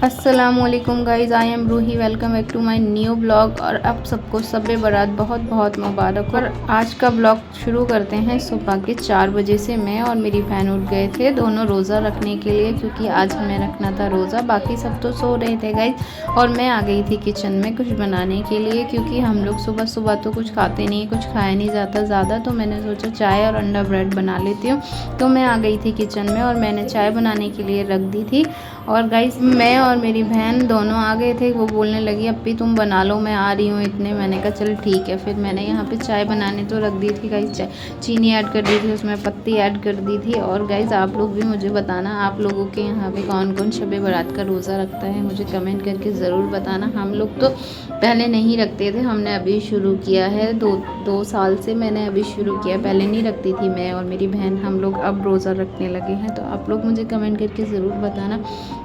अस्सलामुअलैकुम guys, I am Ruhi. Welcome back to my new blog. और अब सबको शब बारात बहुत बहुत मुबारक। और आज का ब्लॉग शुरू करते हैं सुबह के 4 बजे से। मैं और मेरी बहन उठ गए थे दोनों रोज़ा रखने के लिए, क्योंकि आज हमें रखना था रोज़ा। बाकी सब तो सो रहे थे गाइज़, और मैं आ गई थी किचन में कुछ बनाने के लिए, क्योंकि हम लोग सुबह सुबह तो कुछ खाते नहीं, कुछ खाया नहीं जाता ज़्यादा। तो मैंने सोचा चाय और अंडा ब्रेड बना लेती हूँ। तो मैं आ गई थी किचन में और मैंने चाय बनाने के लिए रख दी थी। और गाइस मैं और मेरी बहन दोनों आ गए थे। वो बोलने लगी अप्पी तुम बना लो, मैं आ रही हूँ इतने। मैंने कहा चल ठीक है। फिर मैंने यहाँ पे चाय बनाने तो रख दी थी गाइस। चीनी ऐड कर दी थी, उसमें पत्ती ऐड कर दी थी। और गाइस आप लोग भी मुझे बताना, आप लोगों के यहाँ पे कौन कौन शब बारात का रोज़ा रखता है, मुझे कमेंट करके ज़रूर बताना। हम लोग तो पहले नहीं रखते थे, हमने अभी शुरू किया है। दो साल से मैंने अभी शुरू किया, पहले नहीं रखती थी मैं और मेरी बहन। हम लोग अब रोज़ा रखने लगे हैं। तो आप लोग मुझे कमेंट करके ज़रूर बताना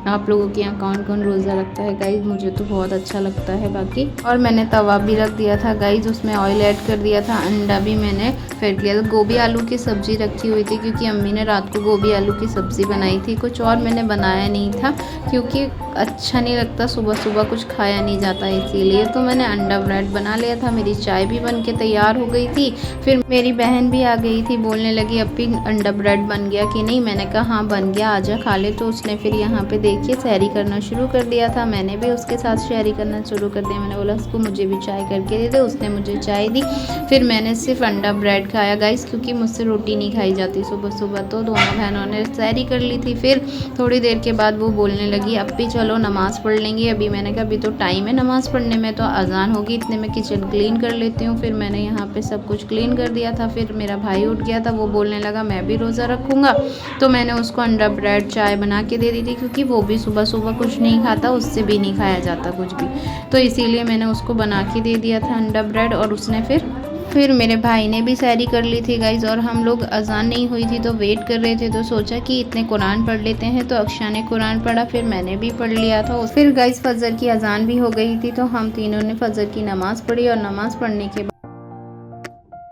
आप लोगों के यहाँ कौन कौन रोज़ा रखता है गाइज। मुझे तो बहुत अच्छा लगता है बाकी। और मैंने तवा भी रख दिया था गाइज, उसमें ऑयल ऐड कर दिया था। अंडा भी मैंने फेंट लिया था। गोभी आलू की सब्ज़ी रखी हुई थी, क्योंकि अम्मी ने रात को गोभी आलू की सब्ज़ी बनाई थी। कुछ और मैंने बनाया नहीं था, क्योंकि अच्छा नहीं लगता सुबह सुबह कुछ खाया नहीं जाता, इसीलिए। तो मैंने अंडा ब्रेड बना लिया था। मेरी चाय भी बन के तैयार हो गई थी। फिर मेरी बहन भी आ गई थी, बोलने लगी अप्पी अंडा ब्रेड बन गया कि नहीं। मैंने कहा हाँ बन गया, आजा खा ले। तो उसने फिर यहाँ पे देखिए सैरी करना शुरू कर दिया था। मैंने भी उसके साथ सैरी करना शुरू कर दिया। मैंने बोला उसको मुझे भी चाय करके दे दे, उसने मुझे चाय दी। फिर मैंने सिर्फ अंडा ब्रेड खाया गाइस, क्योंकि मुझसे रोटी नहीं खाई जाती सुबह सुबह। तो दोनों बहनों ने सैरी कर ली थी। फिर थोड़ी देर के बाद वो बोलने लगी अप्पी चलो नमाज़ पढ़ लेंगे अभी। मैंने कहा अभी तो टाइम है नमाज़ पढ़ने में, तो अजान होगी, इतने में किचन क्लीन कर लेती हूँ। फिर मैंने यहाँ पे सब कुछ क्लीन कर दिया था। फिर मेरा भाई उठ गया था, वो बोलने लगा मैं भी रोज़ा रखूँगा। तो मैंने उसको अंडा ब्रेड चाय बना के दे दी थी, क्योंकि वो भी सुबह सुबह कुछ नहीं खाता, उससे भी नहीं खाया जाता कुछ भी। तो इसीलिए मैंने उसको बना के दे दिया था अंडा ब्रेड। और उसने फिर मेरे भाई ने भी सैरी कर ली थी गाइज़। और हम लोग अजान नहीं हुई थी तो वेट कर रहे थे, तो सोचा कि इतने कुरान पढ़ लेते हैं। तो अक्षा ने कुरान पढ़ा, फिर मैंने भी पढ़ लिया था। फिर गाइज़ फजर की अजान भी हो गई थी, तो हम तीनों ने फजर की नमाज़ पढ़ी। और नमाज़ पढ़ने के बाद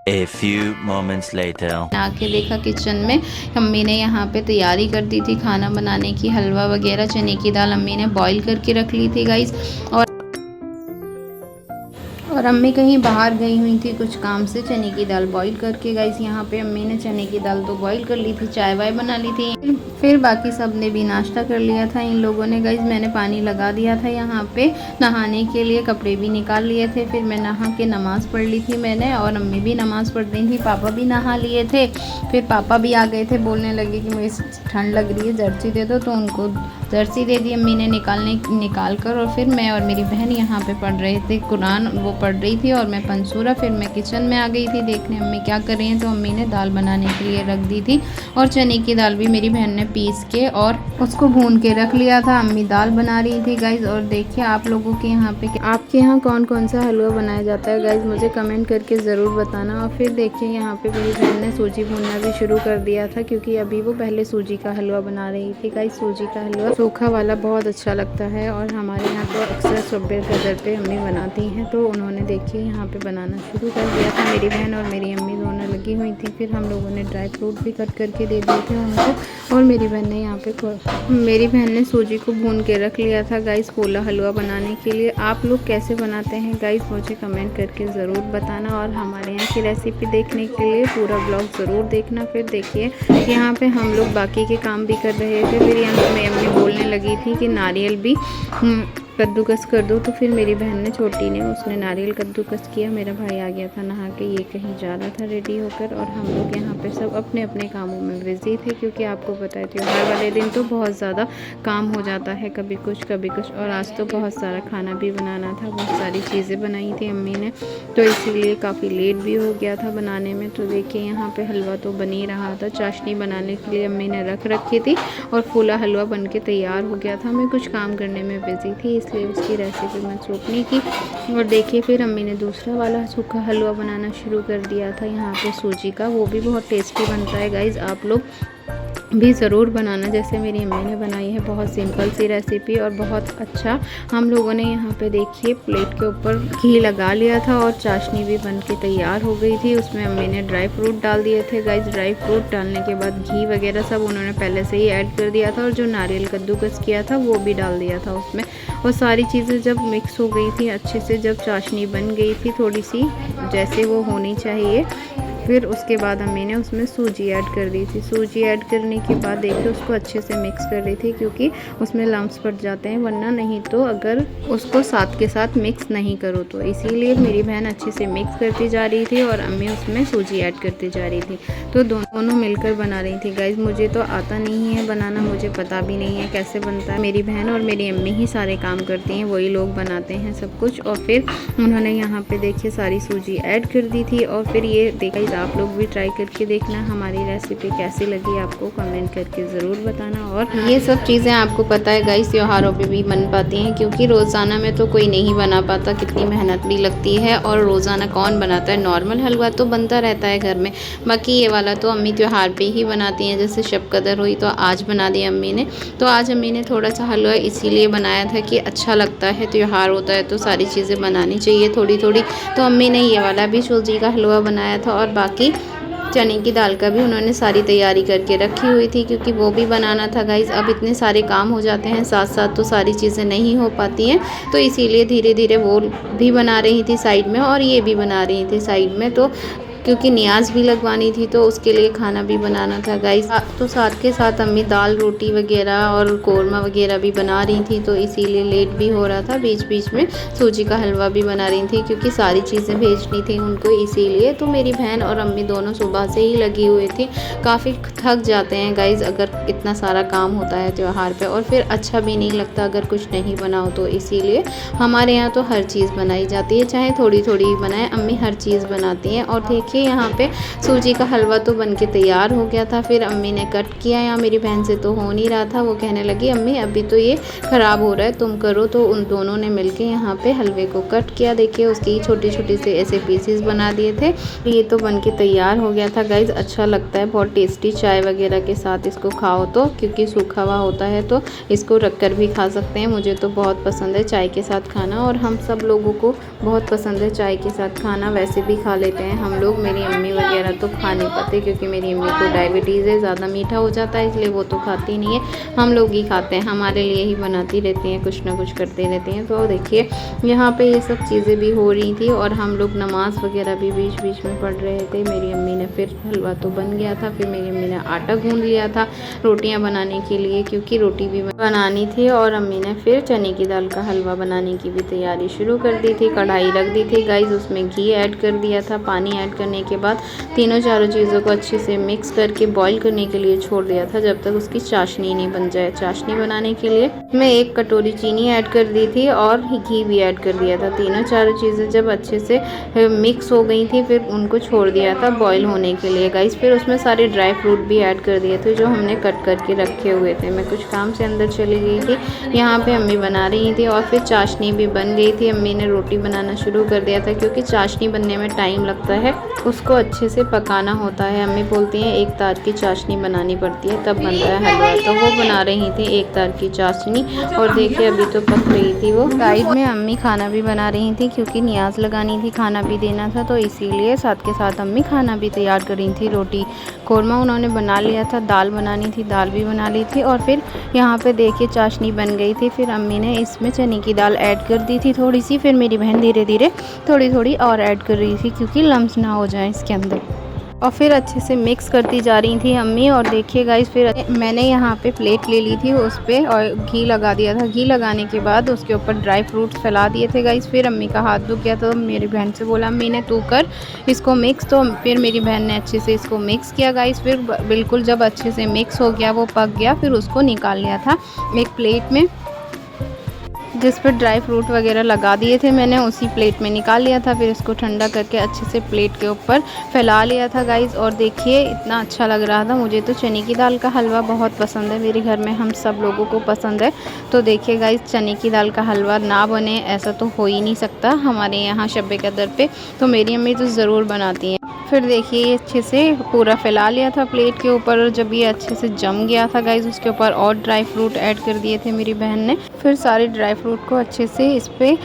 A few moments later आके देखा किचन में अम्मी ने यहाँ पे तैयारी कर दी थी खाना बनाने की। हलवा वगैरह, चने की दाल अम्मी ने बॉईल करके रख ली थी गाइज़। और अम्मी कहीं बाहर गई हुई थी कुछ काम से। चने की दाल बॉईल करके गाइस यहाँ पे अम्मी ने चने की दाल तो बॉईल कर ली थी, चाय वाय बना ली थी। फिर बाकी सब ने भी नाश्ता कर लिया था इन लोगों ने गाइस। मैंने पानी लगा दिया था यहाँ पे नहाने के लिए, कपड़े भी निकाल लिए थे। फिर मैं नहा के नमाज़ पढ़ ली थी मैंने, और अम्मी भी नमाज़ पढ़ रही थी, पापा भी नहा लिए थे। फिर पापा भी आ गए थे, बोलने लगे कि मुझे ठंड लग रही है जर्सी दे दो, तो उनको जर्सी दे दी अम्मी ने निकाल कर। और फिर मैं और मेरी बहन यहाँ पे पढ़ रहे थे कुरान, वो पढ़ रही थी और मैं पंसूरा। फिर मैं किचन में आ गई थी देखने अम्मी क्या कर रही हैं। तो अम्मी ने दाल बनाने के लिए रख दी थी, और चने की दाल भी मेरी बहन ने पीस के और उसको भून के रख लिया था। अम्मी दाल बना रही थी गाइज। और देखिए आप लोगों के यहाँ पे, आपके यहाँ कौन कौन सा हलवा बनाया जाता है गाइज, मुझे कमेंट करके ज़रूर बताना। और फिर देखिए यहाँ पे मेरी बहन ने सूजी भूनना भी शुरू कर दिया था, क्योंकि अभी वो पहले सूजी का हलवा बना रही थी गाइज। सूजी का हलवा सूखा वाला बहुत अच्छा लगता है, और हमारे यहाँ तो अक्सर सुबह फजर पे अम्मी बनाती हैं। तो उन्होंने देखिए यहाँ पे बनाना शुरू कर दिया था। मेरी बहन और मेरी अम्मी दोनों लगी हुई थी। फिर हम लोगों ने ड्राई फ्रूट भी कट करके दे दिए थे उनको। और मेरी बहन ने यहाँ पे सूजी को भून के रख लिया था गाइस पोला हलवा बनाने के लिए। आप लोग कैसे बनाते हैं गाइस, मुझे कमेंट करके ज़रूर बताना। और हमारे यहाँ की रेसिपी देखने के लिए पूरा ब्लॉग ज़रूर देखना। फिर देखिए यहाँ पे हम लोग बाकी के काम भी कर रहे थे। फिर यहाँ पे अम्मी बोलने लगी थी कि नारियल भी कद्दूकस कर दो। तो फिर मेरी बहन ने, छोटी ने, उसने नारियल कद्दूकस किया। मेरा भाई आ गया था नहा के, ये कहीं जा रहा था रेडी होकर। और हम लोग यहाँ पे सब अपने अपने कामों में बिजी थे, क्योंकि आपको पता है त्योहार वाले दिन तो बहुत ज़्यादा काम हो जाता है, कभी कुछ कभी कुछ। और आज तो बहुत सारा खाना भी बनाना था, बहुत सारी चीज़ें बनाई थी अम्मी ने, तो इसीलिए काफ़ी लेट भी हो गया था बनाने में। तो देखिए यहाँ पे हलवा तो बन ही रहा था। चाशनी बनाने के लिए अम्मी ने रख रखी थी, और फूला हलवा बन के तैयार हो गया था। मैं कुछ काम करने में बिजी थी, इसलिए उसकी रेसिपी मैं शूट नहीं की। और देखिए फिर अम्मी ने दूसरा वाला सूखा हलवा बनाना शुरू कर दिया था यहाँ पे सूजी का। वो भी बहुत टेस्टी बनता है गाइज़, आप लोग भी ज़रूर बनाना जैसे मेरी अम्मी ने बनाई है। बहुत सिंपल सी रेसिपी और बहुत अच्छा। हम लोगों ने यहाँ पे देखिए प्लेट के ऊपर घी लगा लिया था और चाशनी भी बन के तैयार हो गई थी। उसमें अम्मी ने ड्राई फ्रूट डाल दिए थे गाइस। ड्राई फ्रूट डालने के बाद घी वगैरह सब उन्होंने पहले से ही ऐड कर दिया था और जो नारियल कद्दूकस किया था वो भी डाल दिया था उसमें। और सारी चीज़ें जब मिक्स हो गई थी अच्छे से, जब चाशनी बन गई थी थोड़ी सी जैसे वो होनी चाहिए, फिर उसके बाद अम्मी ने उसमें सूजी ऐड कर दी थी। सूजी ऐड करने के बाद देखिए उसको अच्छे से मिक्स कर रही थी क्योंकि उसमें लम्स पड़ जाते हैं, वरना नहीं तो अगर उसको साथ के साथ मिक्स नहीं करो तो। इसीलिए मेरी बहन अच्छे से मिक्स करती जा रही थी और अम्मी उसमें सूजी ऐड करती जा रही थी। तो दोनों मिलकर बना रही थी गाइज। मुझे तो आता नहीं है बनाना, मुझे पता भी नहीं है कैसे बनता है। मेरी बहन और मेरी अम्मी ही सारे काम करती हैं, वही लोग बनाते हैं सब कुछ। और फिर उन्होंने यहाँ पे देखिए सारी सूजी ऐड कर दी थी। और फिर ये देखिए आप लोग भी ट्राई करके देखना हमारी रेसिपी कैसी लगी आपको, कमेंट करके ज़रूर बताना। और ये सब चीज़ें आपको पता है गाइस त्योहारों पे भी बन पाती हैं, क्योंकि रोज़ाना में तो कोई नहीं बना पाता, कितनी मेहनत भी लगती है। और रोज़ाना कौन बनाता है, नॉर्मल हलवा तो बनता रहता है घर में, बाकी ये वाला तो अम्मी त्योहार पे ही बनाती हैं। जैसे शब कदर हुई तो आज बना दिया अम्मी ने। तो आज अम्मी ने थोड़ा सा हलवा इसीलिए बनाया था कि अच्छा लगता है, त्योहार होता है तो सारी चीज़ें बनानी चाहिए थोड़ी थोड़ी। तो अम्मी ने ये वाला भी सूजी का हलवा बनाया था और बाकी चने की दाल का भी उन्होंने सारी तैयारी करके रखी हुई थी, क्योंकि वो भी बनाना था गाइज़। अब इतने सारे काम हो जाते हैं साथ साथ तो सारी चीज़ें नहीं हो पाती हैं, तो इसीलिए धीरे धीरे वो भी बना रही थी साइड में और ये भी बना रही थी साइड में। तो क्योंकि नियाज भी लगवानी थी तो उसके लिए खाना भी बनाना था गाइस। तो साथ के साथ अम्मी दाल रोटी वगैरह और कोरमा वगैरह भी बना रही थी, तो इसीलिए लेट भी हो रहा था। बीच बीच में सूजी का हलवा भी बना रही थी क्योंकि सारी चीज़ें भेजनी थी उनको, इसीलिए। तो मेरी बहन और अम्मी दोनों सुबह से ही लगी हुई थी। काफ़ी थक जाते हैं गाइज़ अगर इतना सारा काम होता है त्यौहार पर, और फिर अच्छा भी नहीं लगता अगर कुछ नहीं बनाओ तो। इसीलिए हमारे यहाँ तो हर चीज़ बनाई जाती है, चाहे थोड़ी थोड़ी बनाए, अम्मी हर चीज़ बनाती हैं। और देखिए यहाँ पे सूजी का हलवा तो बनके तैयार हो गया था। फिर अम्मी ने कट किया, यहाँ मेरी बहन से तो हो नहीं रहा था। वो कहने लगी अम्मी अभी तो ये ख़राब हो रहा है, तुम करो। तो उन दोनों ने मिलके यहाँ पे हलवे को कट किया। देखिए उसकी छोटे छोटे से ऐसे पीसेस बना दिए थे। ये तो बनके तैयार हो गया था गाइज। अच्छा लगता है, बहुत टेस्टी। चाय वगैरह के साथ इसको खाओ तो, क्योंकि सूखा हुआ होता है तो इसको रख कर भी खा सकते हैं। मुझे तो बहुत पसंद है चाय के साथ खाना, और हम सब लोगों को बहुत पसंद है चाय के साथ खाना। वैसे भी खा लेते हैं हम लोग, मेरी अम्मी वगैरह तो खा नहीं पाते क्योंकि मेरी अम्मी को डायबिटीज़ है, ज़्यादा मीठा हो जाता है, इसलिए वो तो खाती नहीं है। हम लोग ही खाते हैं, हमारे लिए ही बनाती रहती हैं, कुछ ना कुछ करते रहती हैं। तो देखिए यहाँ पे ये सब चीज़ें भी हो रही थी और हम लोग नमाज़ वगैरह भी बीच बीच में पढ़ रहे थे। मेरी अम्मी ने फिर हलवा तो बन गया था, फिर मेरी अम्मी ने आटा गूँध लिया था रोटियाँ बनाने के लिए, क्योंकि रोटी भी बनानी थी। और अम्मी ने फिर चने की दाल का हलवा बनाने की भी तैयारी शुरू कर दी थी। कढ़ाई रख दी थी गाइज, उसमें घी ऐड कर दिया था। पानी ऐड करने के बाद तीनों चारों चीज़ों को अच्छे से मिक्स करके बॉईल करने के लिए छोड़ दिया था, जब तक उसकी चाशनी नहीं बन जाए। चाशनी बनाने के लिए मैं 1 कटोरी चीनी ऐड कर दी थी और घी भी ऐड कर दिया था। तीनों चारों चीज़ें जब अच्छे से मिक्स हो गई थी, फिर उनको छोड़ दिया था बॉईल होने के लिए गाइस। फिर उसमें सारे ड्राई फ्रूट भी ऐड कर दिए थे जो हमने कट करके रखे हुए थे। मैं कुछ काम से अंदर चली गई थी, यहाँ पे अम्मी बना रही थी और फिर चाशनी भी बन गई थी। अम्मी ने रोटी बनाना शुरू कर दिया था, क्योंकि चाशनी बनने में टाइम लगता है, उसको अच्छे से पकाना होता है। अम्मी बोलती हैं 1 तार की चाशनी बनानी पड़ती है तब बनता है हलवा, तो वो बना रही थी 1 तार की चाशनी। और देखिए अभी तो पक रही थी वो। साइड में अम्मी खाना भी बना रही थी, क्योंकि नियाज लगानी थी, खाना भी देना था, तो इसीलिए साथ के साथ अम्मी खाना भी तैयार कर रही थी। रोटी कोरमा उन्होंने बना लिया था, दाल बनानी थी, दाल भी बना ली थी। और फिर यहाँ पे देखिए चाशनी बन गई थी। फिर अम्मी ने इसमें चने की दाल ऐड कर दी थी थोड़ी सी। फिर मेरी बहन धीरे धीरे थोड़ी थोड़ी और ऐड कर रही थी, क्योंकि लम्स ना हो जाए इसके अंदर। और फिर अच्छे से मिक्स करती जा रही थी अम्मी। और देखिए गाइस फिर मैंने यहाँ पे प्लेट ले ली थी, उस पर और घी लगा दिया था। घी लगाने के बाद उसके ऊपर ड्राई फ्रूट्स फैला दिए थे गाइस। फिर अम्मी का हाथ दुख गया तो मेरी बहन से बोला अम्मी ने तू कर इसको मिक्स। तो फिर मेरी बहन ने अच्छे से इसको मिक्स किया गाइस। फिर बिल्कुल जब अच्छे से मिक्स हो गया, वो पक गया, फिर उसको निकाल लिया था एक प्लेट में, जिस पर ड्राई फ्रूट वगैरह लगा दिए थे मैंने, उसी प्लेट में निकाल लिया था। फिर इसको ठंडा करके अच्छे से प्लेट के ऊपर फैला लिया था गाइस। और देखिए इतना अच्छा लग रहा था। मुझे तो चने की दाल का हलवा बहुत पसंद है, मेरे घर में हम सब लोगों को पसंद है। तो देखिए गाइस चने की दाल का हलवा ना बने ऐसा तो हो ही नहीं सकता हमारे यहाँ शब कदर पे, तो मेरी अम्मी तो ज़रूर बनाती हैं। फिर देखिए ये अच्छे से पूरा फैला लिया था प्लेट के ऊपर, और जब ये अच्छे से जम गया था गाइस, उसके ऊपर और ड्राई फ्रूट ऐड कर दिए थे मेरी बहन ने। फिर सारे ड्राई फ्रूट को अच्छे से इस पे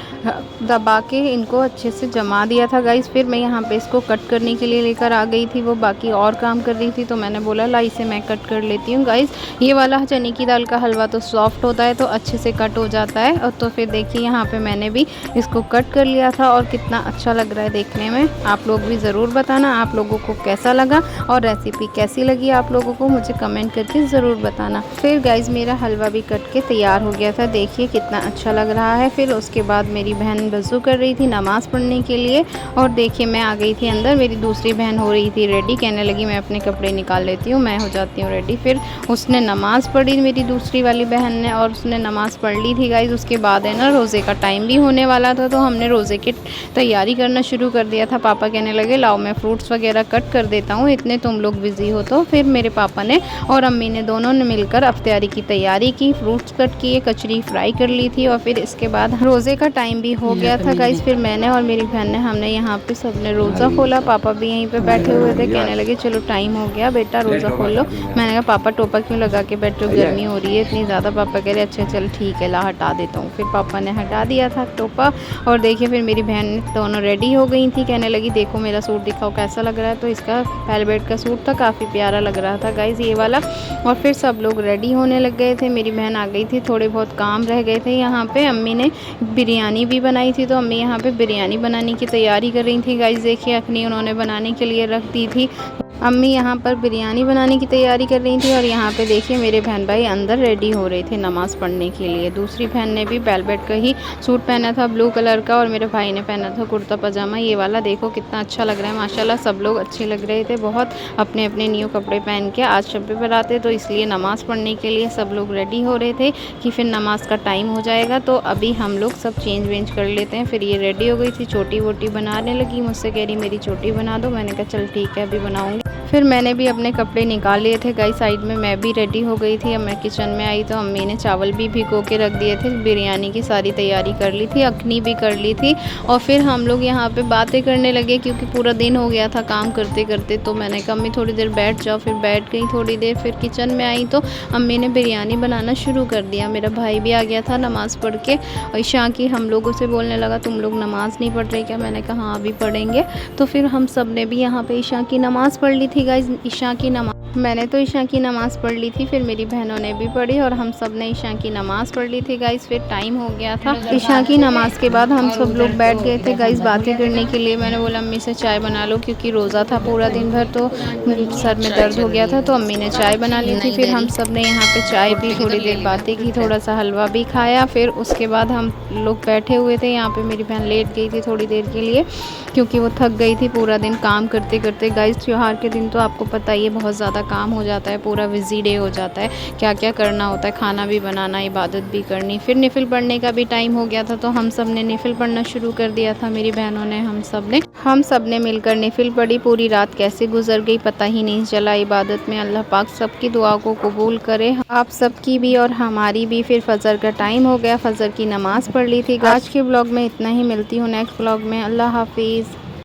दबा के इनको अच्छे से जमा दिया था गाइस। फिर मैं यहाँ पे इसको कट करने के लिए लेकर आ गई थी, वो बाकी और काम कर रही थी, तो मैंने बोला ला इसे मैं कट कर लेती हूँ गाइस। ये वाला चने की दाल का हलवा तो सॉफ्ट होता है, तो अच्छे से कट हो जाता है। और तो फिर देखिए यहाँ पे मैंने भी इसको कट कर लिया था, और कितना अच्छा लग रहा है देखने में। आप लोग भी ज़रूर बताना आप लोगों को कैसा लगा, और रेसिपी कैसी लगी आप लोगों को मुझे कमेंट करके ज़रूर बताना। फिर गाइस मेरा हलवा भी कट के तैयार हो गया था, देखिए कितना अच्छा लग रहा है। फिर उसके बाद मेरी बहन वज़ू कर रही थी नमाज़ पढ़ने के लिए, और देखिए मैं आ गई थी अंदर। मेरी दूसरी बहन हो रही थी रेडी, कहने लगी मैं अपने कपड़े निकाल लेती हूँ, मैं हो जाती हूँ रेडी। फिर उसने नमाज़ पढ़ी मेरी दूसरी वाली बहन ने, और उसने नमाज़ पढ़ ली थी गाइस। उसके बाद है ना रोज़े का टाइम भी होने वाला था, तो हमने रोज़े की तैयारी करना शुरू कर दिया था। पापा कहने लगे लाओ मैं फ्रूट्स वगैरह कट कर देता हूँ, इतने तुम लोग बिज़ी हो। तो फिर मेरे पापा ने और अम्मी ने दोनों ने मिलकर अफ्तारी की तैयारी की, फ्रूट्स कट किए, कचरी फ्राई कर ली थी, और फिर इसके बाद रोज़े का टाइम भी हो गया था गाइस। फिर मैंने और मेरी बहन ने हमने यहाँ पे सबने रोज़ा खोला। पापा भी यहीं पे बैठे हुए थे, कहने लगे चलो टाइम हो गया बेटा रोज़ा खोल लो। मैंने कहा पापा टोपा क्यों लगा के बैठे हो, गर्मी हो रही है इतनी ज़्यादा। पापा कह रहे अच्छा चल ठीक है ला हटा देता हूँ। फिर पापा ने हटा दिया था टोपा, और देखिए फिर मेरी बहन दोनों रेडी हो गई थी, कहने लगी देखो मेरा सूट दिखाओ कैसा लग रहा है। तो इसका वेलवेट का सूट था, काफ़ी प्यारा लग रहा था गाइस ये वाला। और फिर सब लोग रेडी होने लग गए थे, मेरी बहन आ गई थी, थोड़े बहुत काम रह गए थे यहाँ पे। अम्मी ने बिरयानी भी बनाई थी, तो अम्मी यहाँ पे बिरयानी बनाने की तैयारी कर रही थी गाइस। देखिए अखनी उन्होंने बनाने के लिए रख दी थी। अम्मी यहाँ पर बिरयानी बनाने की तैयारी कर रही थी, और यहाँ पे देखिए मेरे बहन भाई अंदर रेडी हो रहे थे नमाज़ पढ़ने के लिए। दूसरी बहन ने भी वेलवेट का ही सूट पहना था ब्लू कलर का, और मेरे भाई ने पहना था कुर्ता पजामा ये वाला। देखो कितना अच्छा लग रहा है माशाल्लाह, सब लोग अच्छे लग रहे थे बहुत अपने अपने न्यू कपड़े पहन के। आज शब बारात है, तो इसलिए नमाज़ पढ़ने के लिए सब लोग रेडी हो रहे थे कि फिर नमाज का टाइम हो जाएगा, तो अभी हम लोग सब चेंज वेंज कर लेते हैं। फिर ये रेडी हो गई थी, चोटी वोटी बनाने लगी, मुझसे कह रही मेरी चोटी बना दो। मैंने कहा चल ठीक है अभी बनाऊँगी। फिर मैंने भी अपने कपड़े निकाल लिए थे गाइस, साइड में मैं भी रेडी हो गई थी। अब मैं किचन में आई तो अम्मी ने चावल भी भिगो के रख दिए थे, बिरयानी की सारी तैयारी कर ली थी, अखनी भी कर ली थी। और फिर हम लोग यहाँ पे बातें करने लगे, क्योंकि पूरा दिन हो गया था काम करते करते। तो मैंने कहा अम्मी थोड़ी देर बैठ जाओ, फिर बैठ गई थोड़ी देर। फिर किचन में आई तो अम्मी ने बिरयानी बनाना शुरू कर दिया। मेरा भाई भी आ गया था नमाज़ पढ़ के, और ईशा की हम लोगों से बोलने लगा तुम लोग नमाज़ नहीं पढ़ रहे क्या। मैंने कहा हाँ अभी पढ़ेंगे। तो फिर हम सब ने भी यहाँ पे ईशा की नमाज़ पढ़ ली थी गाइस। ईशा की नमाज़ मैंने तो ईशा की नमाज़ पढ़ ली थी, फिर मेरी बहनों ने भी पढ़ी, और हम सब ने ईशा की नमाज़ पढ़ ली थी गाइस। फिर टाइम हो गया था ईशा की नमाज़ के बाद हम सब लोग बैठ गए थे गाइस बातें करने के लिए। मैंने बोला अम्मी से चाय बना लो, क्योंकि रोज़ा था पूरा दिन भर, तो सर में दर्द हो गया था, तो अम्मी ने चाय बना ली थी। फिर हम सब ने यहाँ पे चाय पी, थोड़ी देर बातें की, थोड़ा सा हलवा भी खाया। फिर उसके बाद हम लोग बैठे हुए थे यहाँ पे। मेरी बहन लेट गई थी थोड़ी देर के लिए, क्योंकि वो थक गई थी पूरा दिन काम करते करते गाइस। त्योहार के दिन तो आपको पता ही है बहुत ज़्यादा काम हो जाता है, पूरा बिजी डे हो जाता है, क्या क्या करना होता है, खाना भी बनाना, इबादत भी करनी। फिर निफिल पढ़ने का भी टाइम हो गया था, तो हम सब ने निफिल पढ़ना शुरू कर दिया था, मेरी बहनों ने, हम सब ने मिलकर निफिल पढ़ी। पूरी रात कैसे गुजर गई पता ही नहीं चला इबादत में। अल्लाह पाक सबकी दुआ को कबूल करे, आप सबकी भी और हमारी भी। फिर फजर का टाइम हो गया, फजर की नमाज़ पढ़ ली थी। आज के ब्लॉग में इतना ही, मिलती हूँ नेक्स्ट ब्लॉग में। अल्लाह हाफिज़।